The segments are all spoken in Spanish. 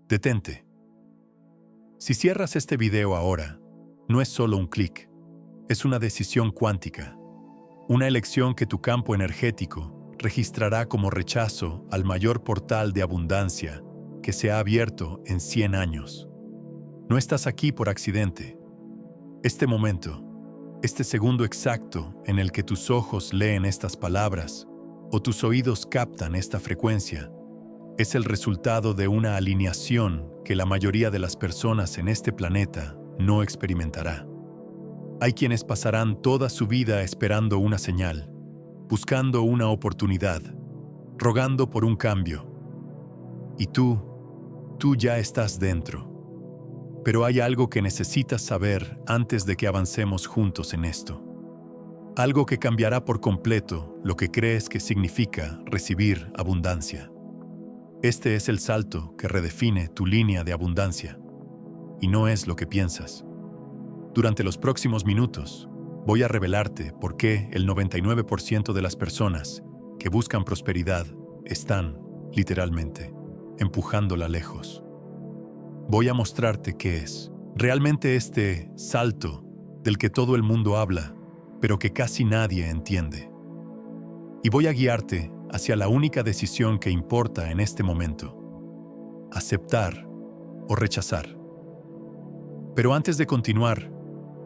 Detente. Si cierras este video ahora, no es solo un clic, es una decisión cuántica, una elección que tu campo energético registrará como rechazo al mayor portal de abundancia que se ha abierto en 100 años. No estás aquí por accidente. Este momento, este segundo exacto en el que tus ojos leen estas palabras o tus oídos captan esta frecuencia, es el resultado de una alineación que la mayoría de las personas en este planeta no experimentará. Hay quienes pasarán toda su vida esperando una señal, buscando una oportunidad, rogando por un cambio. Y tú ya estás dentro. Pero hay algo que necesitas saber antes de que avancemos juntos en esto. Algo que cambiará por completo lo que crees que significa recibir abundancia. Este es el salto que redefine tu línea de abundancia. Y no es lo que piensas. Durante los próximos minutos, voy a revelarte por qué el 99% de las personas que buscan prosperidad están, literalmente, empujándola lejos. Voy a mostrarte qué es realmente este salto del que todo el mundo habla, pero que casi nadie entiende. Y voy a guiarte hacia la única decisión que importa en este momento: aceptar o rechazar. Pero antes de continuar,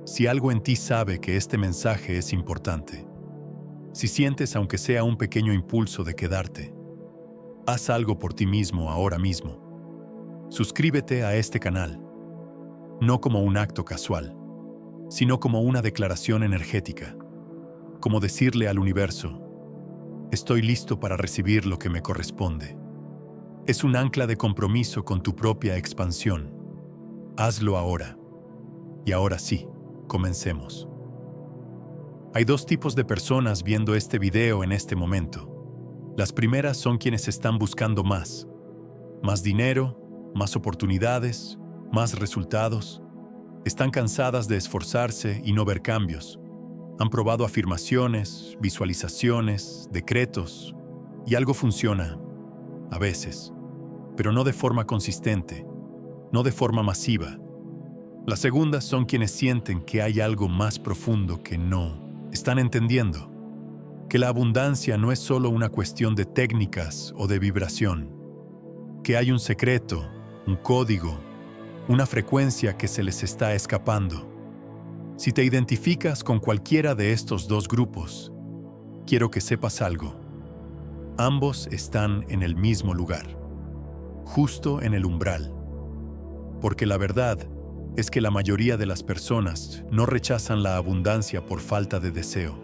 si algo en ti sabe que este mensaje es importante, si sientes aunque sea un pequeño impulso de quedarte, haz algo por ti mismo ahora mismo. Suscríbete a este canal, no como un acto casual, sino como una declaración energética, como decirle al universo: estoy listo para recibir lo que me corresponde. Es un ancla de compromiso con tu propia expansión. Hazlo ahora. Y ahora sí, comencemos. Hay dos tipos de personas viendo este video en este momento. Las primeras son quienes están buscando más dinero, más oportunidades, más resultados. Están cansadas de esforzarse y no ver cambios. Han probado afirmaciones, visualizaciones, decretos, y algo funciona, a veces, pero no de forma consistente, no de forma masiva. Las segundas son quienes sienten que hay algo más profundo que no están entendiendo, que la abundancia no es solo una cuestión de técnicas o de vibración, que hay un secreto, un código, una frecuencia que se les está escapando. Si te identificas con cualquiera de estos dos grupos, quiero que sepas algo. Ambos están en el mismo lugar, justo en el umbral. Porque la verdad es que la mayoría de las personas no rechazan la abundancia por falta de deseo.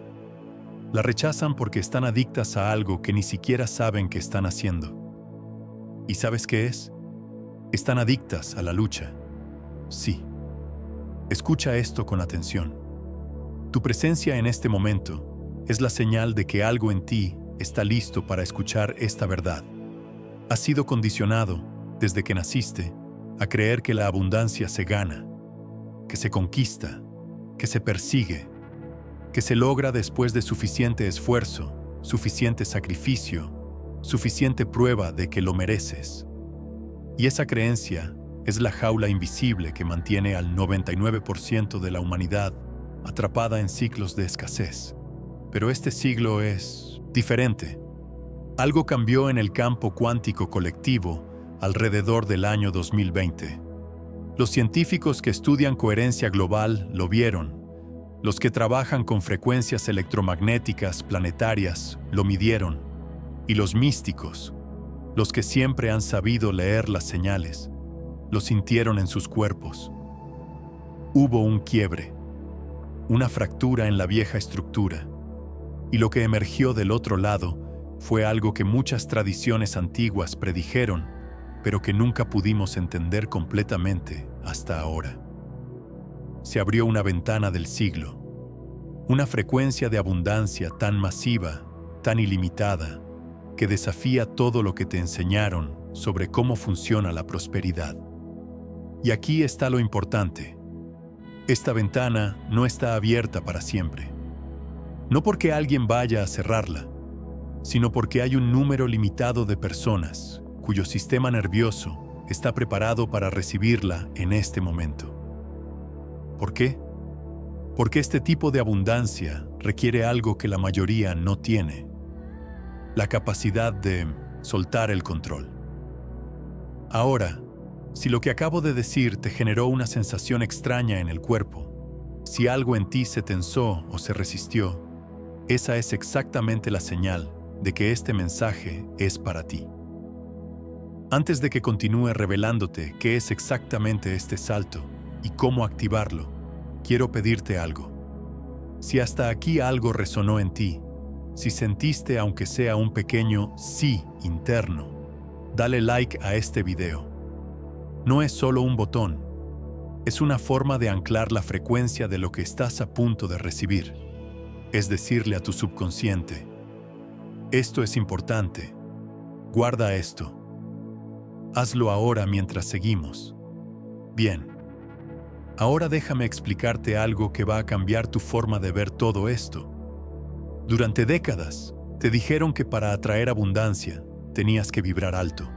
La rechazan porque están adictas a algo que ni siquiera saben que están haciendo. ¿Y sabes qué es? Están adictas a la lucha. Sí. Escucha esto con atención. Tu presencia en este momento es la señal de que algo en ti está listo para escuchar esta verdad. Has sido condicionado, desde que naciste, a creer que la abundancia se gana, que se conquista, que se persigue, que se logra después de suficiente esfuerzo, suficiente sacrificio, suficiente prueba de que lo mereces. Y esa creencia es la jaula invisible que mantiene al 99% de la humanidad atrapada en ciclos de escasez. Pero este siglo es diferente. Algo cambió en el campo cuántico colectivo alrededor del año 2020. Los científicos que estudian coherencia global lo vieron. Los que trabajan con frecuencias electromagnéticas planetarias lo midieron. Y los místicos, los que siempre han sabido leer las señales, lo sintieron en sus cuerpos. Hubo un quiebre, una fractura en la vieja estructura, y lo que emergió del otro lado fue algo que muchas tradiciones antiguas predijeron, pero que nunca pudimos entender completamente hasta ahora. Se abrió una ventana del siglo, una frecuencia de abundancia tan masiva, tan ilimitada, que desafía todo lo que te enseñaron sobre cómo funciona la prosperidad. Y aquí está lo importante. Esta ventana no está abierta para siempre. No porque alguien vaya a cerrarla, sino porque hay un número limitado de personas cuyo sistema nervioso está preparado para recibirla en este momento. ¿Por qué? Porque este tipo de abundancia requiere algo que la mayoría no tiene: la capacidad de soltar el control. Ahora, si lo que acabo de decir te generó una sensación extraña en el cuerpo, si algo en ti se tensó o se resistió, esa es exactamente la señal de que este mensaje es para ti. Antes de que continúe revelándote qué es exactamente este salto y cómo activarlo, quiero pedirte algo. Si hasta aquí algo resonó en ti, si sentiste aunque sea un pequeño sí interno, dale like a este video. No es solo un botón, es una forma de anclar la frecuencia de lo que estás a punto de recibir. Es decirle a tu subconsciente: esto es importante, guarda esto. Hazlo ahora mientras seguimos. Bien, ahora déjame explicarte algo que va a cambiar tu forma de ver todo esto. Durante décadas, te dijeron que para atraer abundancia, tenías que vibrar alto.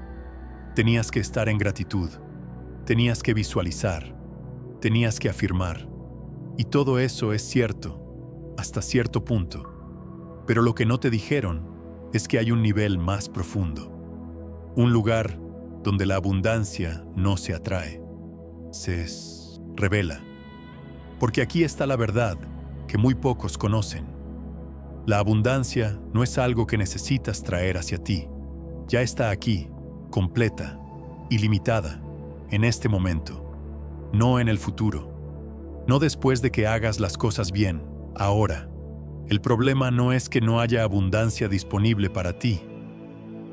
Tenías que estar en gratitud. Tenías que visualizar. Tenías que afirmar. Y todo eso es cierto, hasta cierto punto. Pero lo que no te dijeron es que hay un nivel más profundo. Un lugar donde la abundancia no se atrae, se revela. Porque aquí está la verdad que muy pocos conocen. La abundancia no es algo que necesitas traer hacia ti. Ya está aquí, completa, ilimitada, en este momento, no en el futuro, no después de que hagas las cosas bien, ahora. El problema no es que no haya abundancia disponible para ti.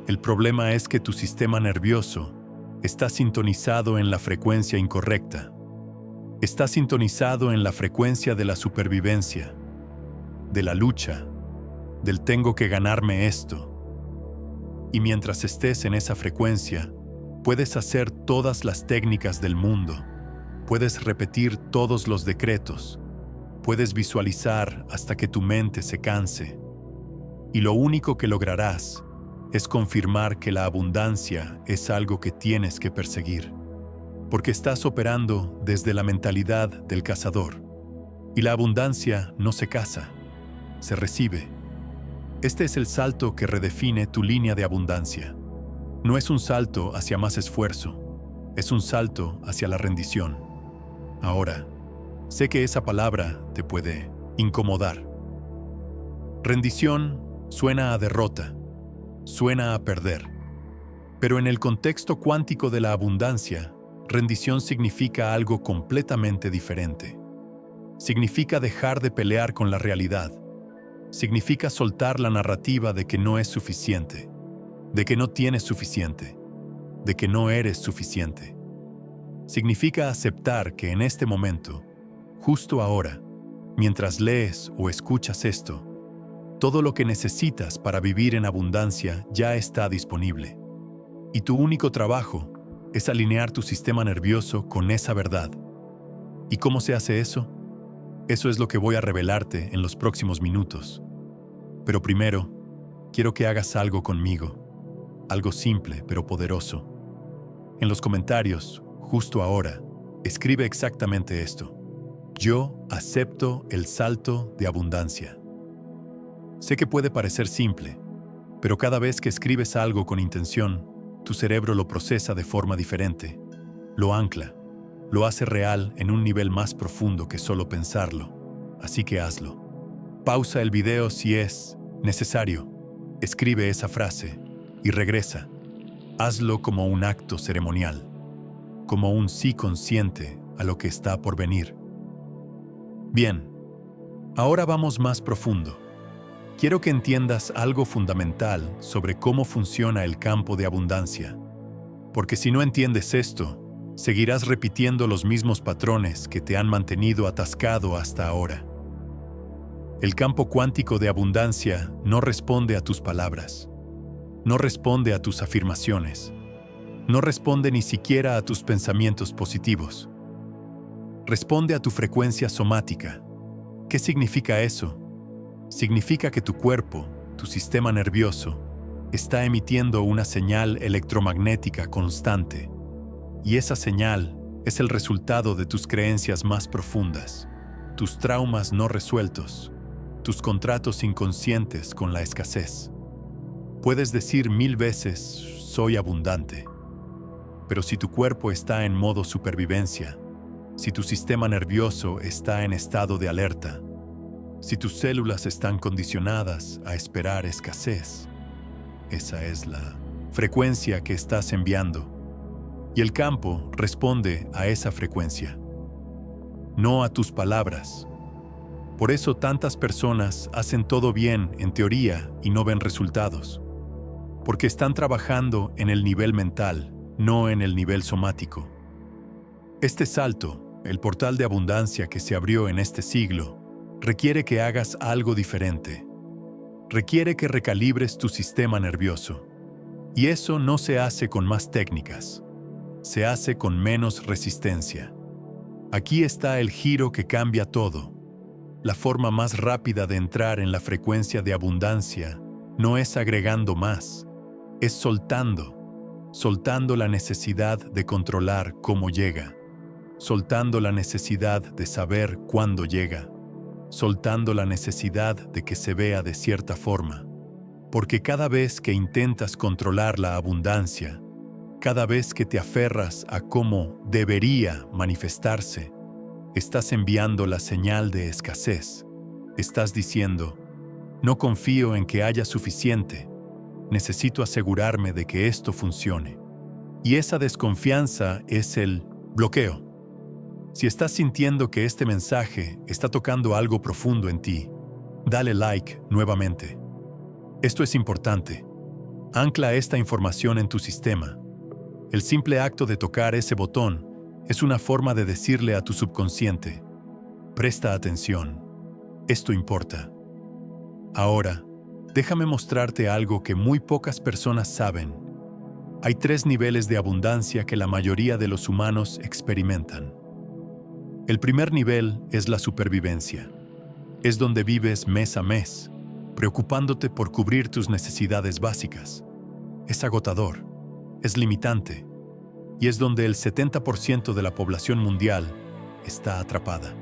El problema es que tu sistema nervioso está sintonizado en la frecuencia incorrecta. Está sintonizado en la frecuencia de la supervivencia, de la lucha, del tengo que ganarme esto. Y mientras estés en esa frecuencia, puedes hacer todas las técnicas del mundo, puedes repetir todos los decretos, puedes visualizar hasta que tu mente se canse. Y lo único que lograrás es confirmar que la abundancia es algo que tienes que perseguir, porque estás operando desde la mentalidad del cazador. Y la abundancia no se caza, se recibe. Este es el salto que redefine tu línea de abundancia. No es un salto hacia más esfuerzo, es un salto hacia la rendición. Ahora, sé que esa palabra te puede incomodar. Rendición suena a derrota, suena a perder. Pero en el contexto cuántico de la abundancia, rendición significa algo completamente diferente. Significa dejar de pelear con la realidad. Significa soltar la narrativa de que no es suficiente, de que no tienes suficiente, de que no eres suficiente. Significa aceptar que en este momento, justo ahora, mientras lees o escuchas esto, todo lo que necesitas para vivir en abundancia ya está disponible. Y tu único trabajo es alinear tu sistema nervioso con esa verdad. ¿Y cómo se hace eso? Eso es lo que voy a revelarte en los próximos minutos. Pero primero, quiero que hagas algo conmigo. Algo simple pero poderoso. En los comentarios, justo ahora, escribe exactamente esto. Yo acepto el salto de abundancia. Sé que puede parecer simple, pero cada vez que escribes algo con intención, tu cerebro lo procesa de forma diferente, lo ancla, lo hace real en un nivel más profundo que solo pensarlo. Así que hazlo. Pausa el video si es necesario, escribe esa frase y regresa. Hazlo como un acto ceremonial, como un sí consciente a lo que está por venir. Bien, ahora vamos más profundo. Quiero que entiendas algo fundamental sobre cómo funciona el campo de abundancia, porque si no entiendes esto, seguirás repitiendo los mismos patrones que te han mantenido atascado hasta ahora. El campo cuántico de abundancia no responde a tus palabras, no responde a tus afirmaciones, no responde ni siquiera a tus pensamientos positivos. Responde a tu frecuencia somática. ¿Qué significa eso? Significa que tu cuerpo, tu sistema nervioso, está emitiendo una señal electromagnética constante, Y esa señal es el resultado de tus creencias más profundas, tus traumas no resueltos, tus contratos inconscientes con la escasez. Puedes decir 1000 veces, soy abundante, pero si tu cuerpo está en modo supervivencia, si tu sistema nervioso está en estado de alerta, si tus células están condicionadas a esperar escasez, esa es la frecuencia que estás enviando. Y el campo responde a esa frecuencia, no a tus palabras. Por eso tantas personas hacen todo bien en teoría y no ven resultados, porque están trabajando en el nivel mental, no en el nivel somático. Este salto, el portal de abundancia que se abrió en este siglo, requiere que hagas algo diferente. Requiere que recalibres tu sistema nervioso. Y eso no se hace con más técnicas. Se hace con menos resistencia. Aquí está el giro que cambia todo. La forma más rápida de entrar en la frecuencia de abundancia no es agregando más, es soltando la necesidad de controlar cómo llega, soltando la necesidad de saber cuándo llega, soltando la necesidad de que se vea de cierta forma. Porque cada vez que intentas controlar la abundancia, cada vez que te aferras a cómo debería manifestarse, estás enviando la señal de escasez. Estás diciendo, no confío en que haya suficiente, necesito asegurarme de que esto funcione. Y esa desconfianza es el bloqueo. Si estás sintiendo que este mensaje está tocando algo profundo en ti, dale like nuevamente. Esto es importante. Ancla esta información en tu sistema. El simple acto de tocar ese botón es una forma de decirle a tu subconsciente, presta atención, esto importa. Ahora, déjame mostrarte algo que muy pocas personas saben. Hay 3 niveles de abundancia que la mayoría de los humanos experimentan. El primer nivel es la supervivencia. Es donde vives mes a mes, preocupándote por cubrir tus necesidades básicas. Es agotador, es limitante, y es donde el 70% de la población mundial está atrapada.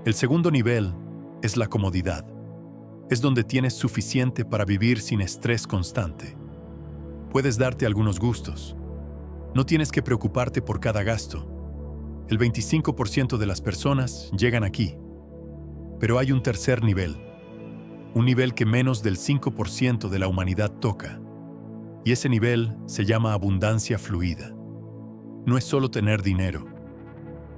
El segundo nivel es la comodidad. Es donde tienes suficiente para vivir sin estrés constante. Puedes darte algunos gustos. No tienes que preocuparte por cada gasto. El 25% de las personas llegan aquí. Pero hay un tercer nivel. Un nivel que menos del 5% de la humanidad toca. Y ese nivel se llama abundancia fluida. No es solo tener dinero.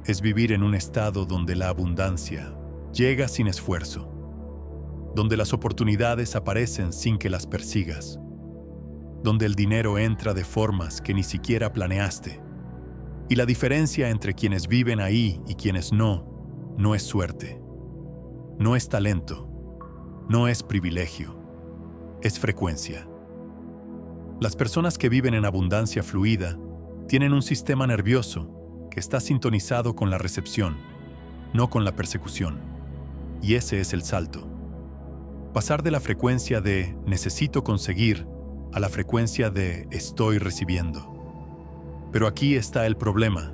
Es vivir en un estado donde la abundancia llega sin esfuerzo. Donde las oportunidades aparecen sin que las persigas. Donde el dinero entra de formas que ni siquiera planeaste. Y la diferencia entre quienes viven ahí y quienes no es suerte. No es talento. No es privilegio. Es frecuencia. Las personas que viven en abundancia fluida tienen un sistema nervioso que está sintonizado con la recepción, no con la persecución. Y ese es el salto. Pasar de la frecuencia de necesito conseguir a la frecuencia de estoy recibiendo. Pero aquí está el problema,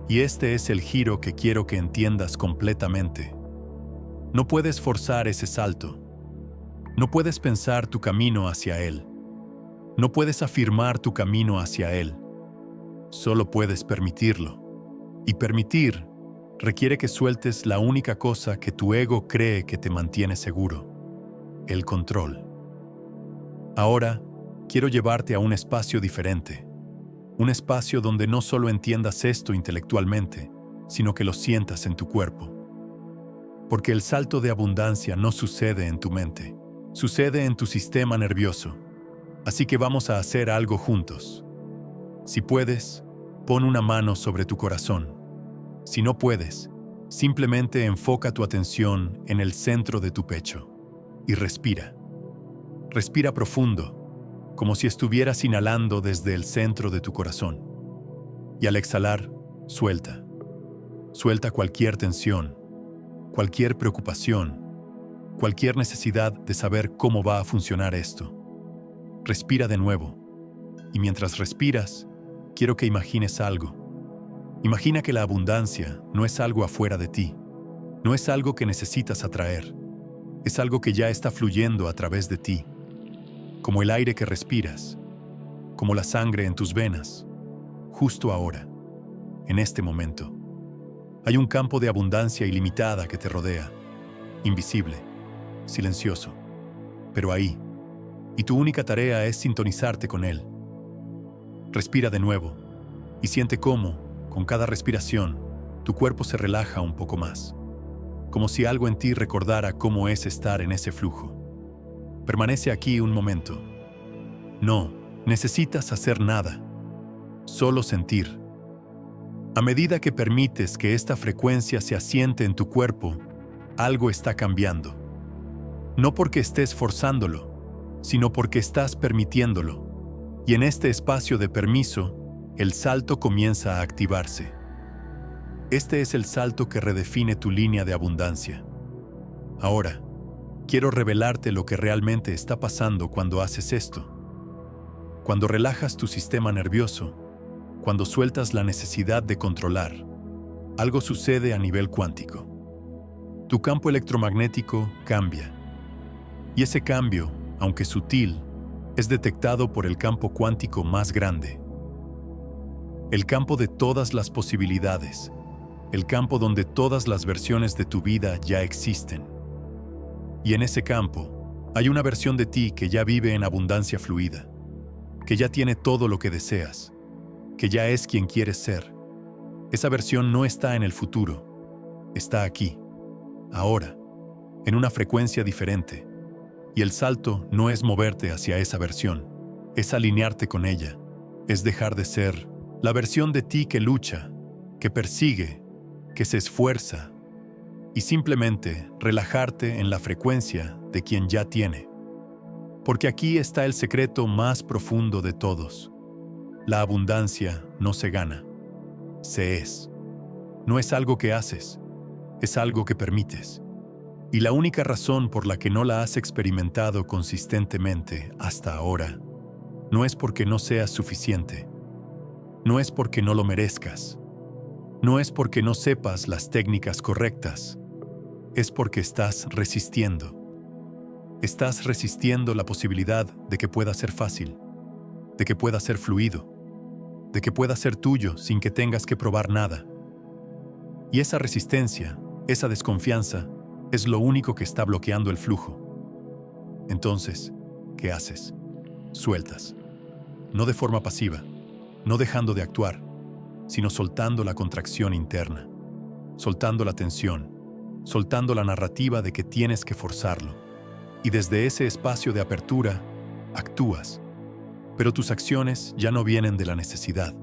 y este es el giro que quiero que entiendas completamente. No puedes forzar ese salto. No puedes pensar tu camino hacia él. No puedes afirmar tu camino hacia él. Solo puedes permitirlo. Y permitir requiere que sueltes la única cosa que tu ego cree que te mantiene seguro: el control. Ahora, quiero llevarte a un espacio diferente. Un espacio donde no solo entiendas esto intelectualmente, sino que lo sientas en tu cuerpo. Porque el salto de abundancia no sucede en tu mente, sucede en tu sistema nervioso. Así que vamos a hacer algo juntos. Si puedes, pon una mano sobre tu corazón. Si no puedes, simplemente enfoca tu atención en el centro de tu pecho y respira. Respira profundo, como si estuvieras inhalando desde el centro de tu corazón. Y al exhalar, suelta. Suelta cualquier tensión, cualquier preocupación, cualquier necesidad de saber cómo va a funcionar esto. Respira de nuevo. Y mientras respiras, quiero que imagines algo. Imagina que la abundancia no es algo afuera de ti, no es algo que necesitas atraer, es algo que ya está fluyendo a través de ti, como el aire que respiras, como la sangre en tus venas, justo ahora, en este momento. Hay un campo de abundancia ilimitada que te rodea, invisible, silencioso, pero ahí, y tu única tarea es sintonizarte con él. Respira de nuevo y siente cómo, con cada respiración, tu cuerpo se relaja un poco más, como si algo en ti recordara cómo es estar en ese flujo. Permanece aquí un momento. No necesitas hacer nada, solo sentir. A medida que permites que esta frecuencia se asiente en tu cuerpo, algo está cambiando. No porque estés forzándolo, sino porque estás permitiéndolo. Y en este espacio de permiso, el salto comienza a activarse. Este es el salto que redefine tu línea de abundancia. Ahora, quiero revelarte lo que realmente está pasando cuando haces esto. Cuando relajas tu sistema nervioso, cuando sueltas la necesidad de controlar, algo sucede a nivel cuántico. Tu campo electromagnético cambia. Y ese cambio, aunque sutil, es detectado por el campo cuántico más grande. El campo de todas las posibilidades. El campo donde todas las versiones de tu vida ya existen. Y en ese campo, hay una versión de ti que ya vive en abundancia fluida, que ya tiene todo lo que deseas, que ya es quien quieres ser. Esa versión no está en el futuro, está aquí, ahora, en una frecuencia diferente. Y el salto no es moverte hacia esa versión, es alinearte con ella, es dejar de ser la versión de ti que lucha, que persigue, que se esfuerza, y simplemente relajarte en la frecuencia de quien ya tiene. Porque aquí está el secreto más profundo de todos. La abundancia no se gana, se es. No es algo que haces, es algo que permites. Y la única razón por la que no la has experimentado consistentemente hasta ahora, no es porque no seas suficiente, no es porque no lo merezcas, no es porque no sepas las técnicas correctas, es porque estás resistiendo. Estás resistiendo la posibilidad de que pueda ser fácil, de que pueda ser fluido, de que pueda ser tuyo sin que tengas que probar nada. Y esa resistencia, esa desconfianza, es lo único que está bloqueando el flujo. Entonces, ¿qué haces? Sueltas. No de forma pasiva, no dejando de actuar, sino soltando la contracción interna, soltando la tensión, soltando la narrativa de que tienes que forzarlo. Y desde ese espacio de apertura, actúas. Pero tus acciones ya no vienen de la necesidad,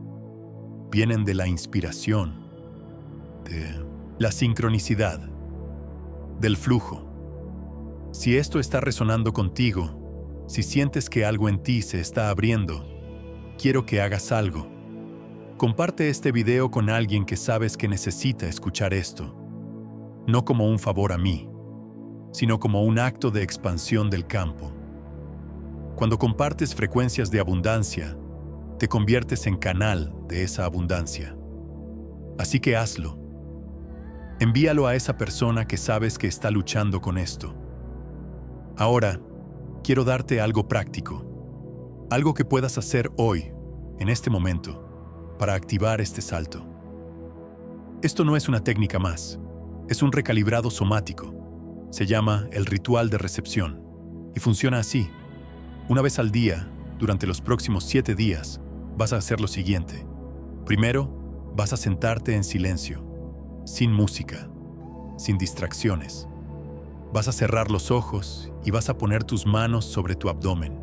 vienen de la inspiración, de la sincronicidad, del flujo. Si esto está resonando contigo, si sientes que algo en ti se está abriendo, quiero que hagas algo. Comparte este video con alguien que sabes que necesita escuchar esto, no como un favor a mí, sino como un acto de expansión del campo. Cuando compartes frecuencias de abundancia, te conviertes en canal de esa abundancia. Así que hazlo. Envíalo a esa persona que sabes que está luchando con esto. Ahora, quiero darte algo práctico, algo que puedas hacer hoy, en este momento, para activar este salto. Esto no es una técnica más, es un recalibrado somático. Se llama el ritual de recepción y funciona así. Una vez al día, durante los próximos 7 días, vas a hacer lo siguiente. Primero, vas a sentarte en silencio, sin música, sin distracciones. Vas a cerrar los ojos y vas a poner tus manos sobre tu abdomen.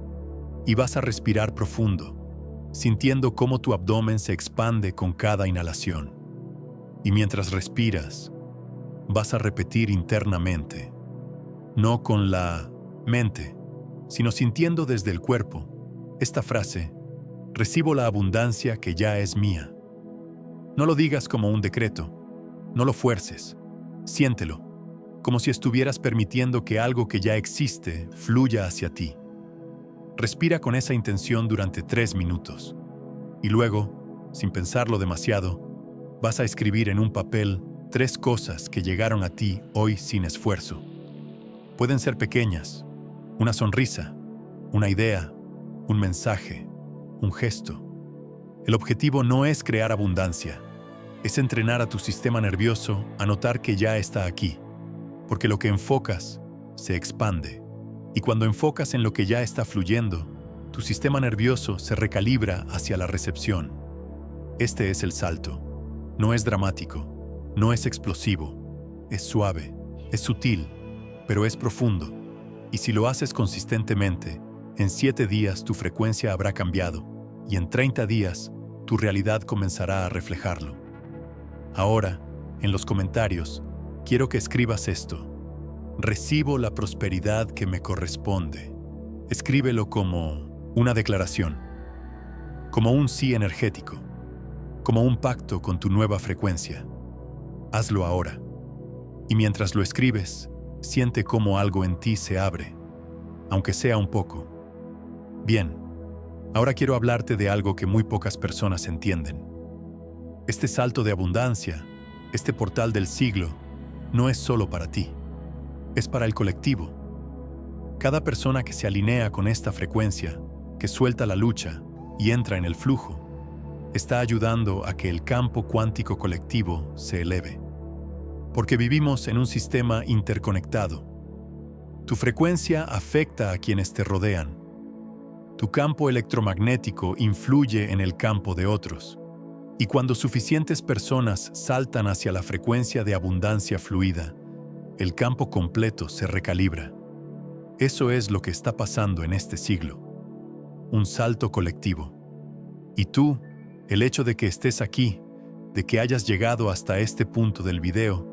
Y vas a respirar profundo, sintiendo cómo tu abdomen se expande con cada inhalación. Y mientras respiras, vas a repetir internamente, no con la mente, sino sintiendo desde el cuerpo, esta frase: recibo la abundancia que ya es mía. No lo digas como un decreto, no lo fuerces, siéntelo, como si estuvieras permitiendo que algo que ya existe fluya hacia ti. Respira con esa intención durante 3 minutos, y luego sin pensarlo demasiado, vas a escribir en un papel 3 cosas que llegaron a ti hoy sin esfuerzo. Pueden ser pequeñas: una sonrisa, una idea, un mensaje, un gesto. El objetivo no es crear abundancia, es entrenar a tu sistema nervioso a notar que ya está aquí, porque lo que enfocas se expande. Y cuando enfocas en lo que ya está fluyendo, tu sistema nervioso se recalibra hacia la recepción. Este es el salto. No es dramático, no es explosivo, es suave, es sutil, pero es profundo. Y si lo haces consistentemente, en 7 días tu frecuencia habrá cambiado, y en 30 días tu realidad comenzará a reflejarlo. Ahora, en los comentarios, quiero que escribas esto: recibo la prosperidad que me corresponde. Escríbelo como una declaración, como un sí energético, como un pacto con tu nueva frecuencia. Hazlo ahora. Y mientras lo escribes, siente cómo algo en ti se abre, aunque sea un poco. Bien, ahora quiero hablarte de algo que muy pocas personas entienden. Este salto de abundancia, este portal del siglo, no es solo para ti. Es para el colectivo. Cada persona que se alinea con esta frecuencia, que suelta la lucha y entra en el flujo, está ayudando a que el campo cuántico colectivo se eleve. Porque vivimos en un sistema interconectado. Tu frecuencia afecta a quienes te rodean. Tu campo electromagnético influye en el campo de otros. Y cuando suficientes personas saltan hacia la frecuencia de abundancia fluida, el campo completo se recalibra. Eso es lo que está pasando en este siglo. Un salto colectivo. Y tú, el hecho de que estés aquí, de que hayas llegado hasta este punto del video,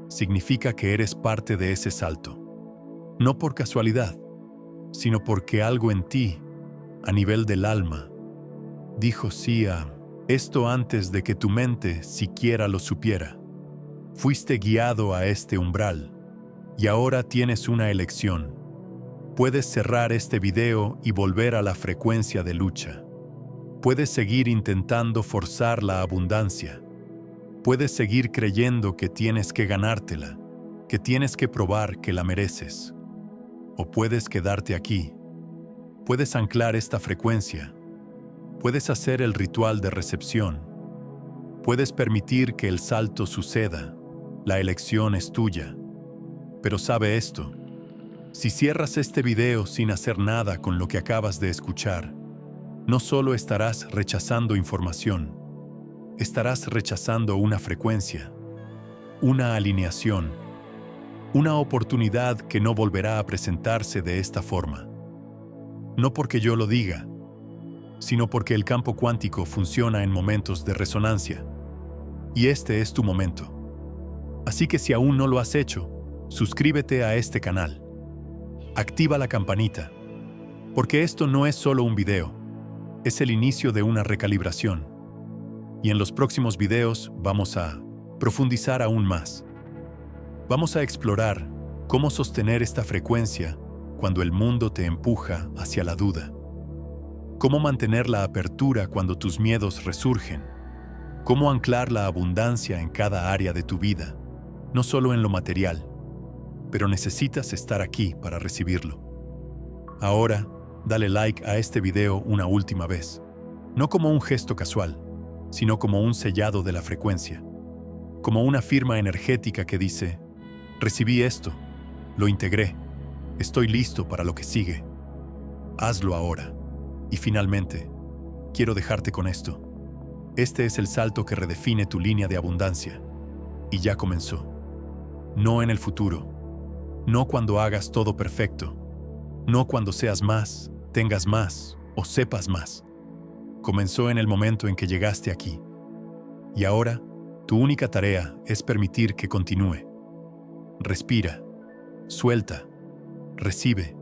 significa que eres parte de ese salto. No por casualidad, sino porque algo en ti, a nivel del alma, dijo sí a esto antes de que tu mente siquiera lo supiera. Fuiste guiado a este umbral, y ahora tienes una elección. Puedes cerrar este video y volver a la frecuencia de lucha. Puedes seguir intentando forzar la abundancia. Puedes seguir creyendo que tienes que ganártela, que tienes que probar que la mereces. O puedes quedarte aquí. Puedes anclar esta frecuencia. Puedes hacer el ritual de recepción. Puedes permitir que el salto suceda. La elección es tuya. Pero sabe esto: si cierras este video sin hacer nada con lo que acabas de escuchar, no solo estarás rechazando información, estarás rechazando una frecuencia, una alineación, una oportunidad que no volverá a presentarse de esta forma. No porque yo lo diga, sino porque el campo cuántico funciona en momentos de resonancia. Y este es tu momento. Así que si aún no lo has hecho, suscríbete a este canal. Activa la campanita, porque esto no es solo un video, es el inicio de una recalibración. Y en los próximos videos vamos a profundizar aún más. Vamos a explorar cómo sostener esta frecuencia cuando el mundo te empuja hacia la duda. Cómo mantener la apertura cuando tus miedos resurgen. Cómo anclar la abundancia en cada área de tu vida, no solo en lo material, pero necesitas estar aquí para recibirlo. Ahora, dale like a este video una última vez, no como un gesto casual, sino como un sellado de la frecuencia, como una firma energética que dice: recibí esto, lo integré, estoy listo para lo que sigue. Hazlo ahora. Y finalmente, quiero dejarte con esto. Este es el salto que redefine tu línea de abundancia. Y ya comenzó. No en el futuro. No cuando hagas todo perfecto. No cuando seas más, tengas más o sepas más. Comenzó en el momento en que llegaste aquí. Y ahora, tu única tarea es permitir que continúe. Respira, suelta, recibe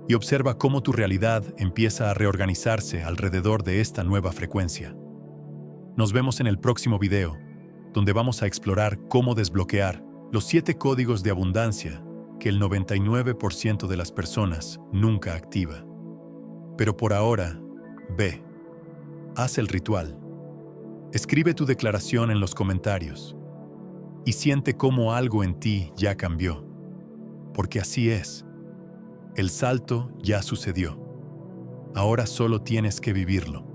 y observa cómo tu realidad empieza a reorganizarse alrededor de esta nueva frecuencia. Nos vemos en el próximo video, donde vamos a explorar cómo desbloquear los 7 códigos de abundancia que el 99% de las personas nunca activa. Pero por ahora, ve, haz el ritual, Escribe tu declaración en los comentarios y siente cómo algo en ti ya cambió, porque así es. El salto ya sucedió. Ahora solo tienes que vivirlo.